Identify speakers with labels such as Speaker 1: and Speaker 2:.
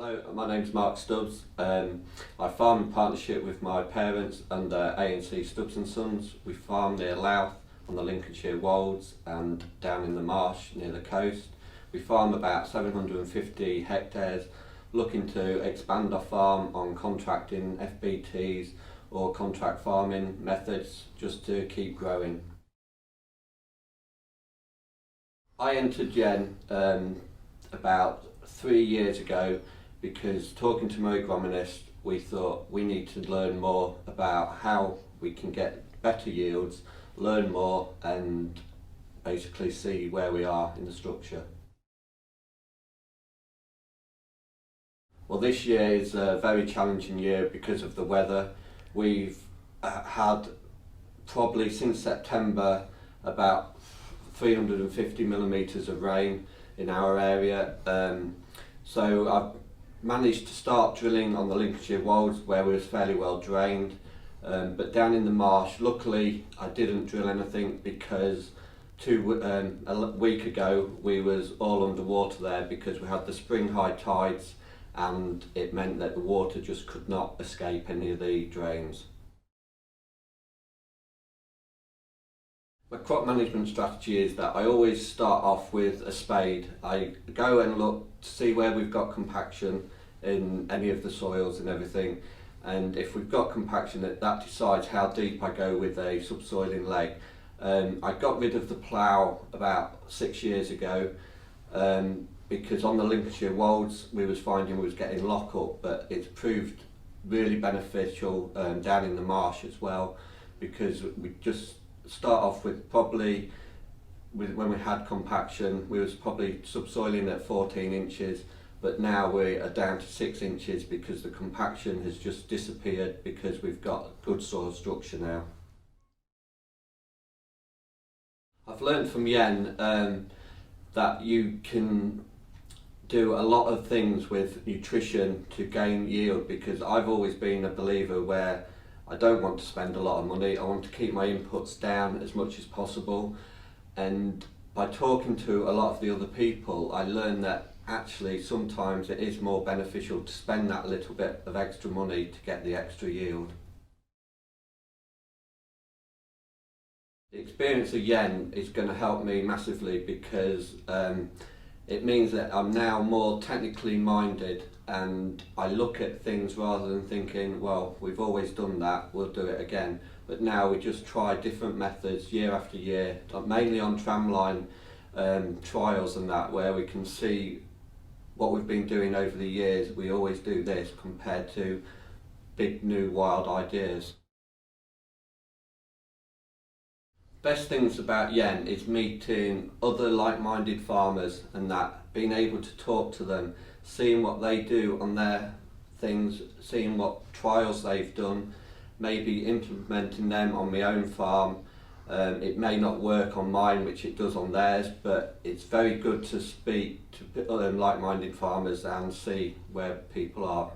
Speaker 1: Hello, my name's Mark Stubbs. I farm in partnership with my parents under A&C Stubbs and Sons. We farm near Louth on the Lincolnshire Wolds and down in the marsh near the coast. We farm about 750 hectares, looking to expand our farm on contracting FBTs or contract farming methods just to keep growing. I entered Yen about 3 years ago because talking to my agronomist, we thought we need to learn more about how we can get better yields, learn more and basically see where we are in the structure. Well, this year is a very challenging year because of the weather. We've had probably since September about 350 millimetres of rain in our area. So I've managed to start drilling on the Lincolnshire Wolds where we was fairly well drained, but down in the marsh, luckily I didn't drill anything because a week ago we was all underwater there because we had the spring high tides and it meant that the water just could not escape any of the drains. My crop management strategy is that I always start off with a spade. I go and look to see where we've got compaction in any of the soils and everything, and if we've got compaction, that decides how deep I go with a subsoiling leg. I got rid of the plough about 6 years ago because on the Lincolnshire Wolds we was finding we was getting lock up, but it's proved really beneficial down in the marsh as well, because we just start off with probably, when we had compaction, we was probably subsoiling at 14 inches, but now we are down to 6 inches because the compaction has just disappeared because we've got good soil structure now. I've learned from Yen that you can do a lot of things with nutrition to gain yield, because I've always been a believer where I don't want to spend a lot of money. I want to keep my inputs down as much as possible, and by talking to a lot of the other people I learned that actually sometimes it is more beneficial to spend that little bit of extra money to get the extra yield. The experience of Yen is going to help me massively because it means that I'm now more technically minded and I look at things rather than thinking, well, we've always done that, we'll do it again. But now we just try different methods year after year, mainly on tramline trials and that, where we can see what we've been doing over the years. We always do this compared to big new wild ideas. Best things about Yen is meeting other like-minded farmers and that, being able to talk to them, seeing what they do on their things, seeing what trials they've done, maybe implementing them on my own farm. It may not work on mine, which it does on theirs, but it's very good to speak to like-minded farmers and see where people are.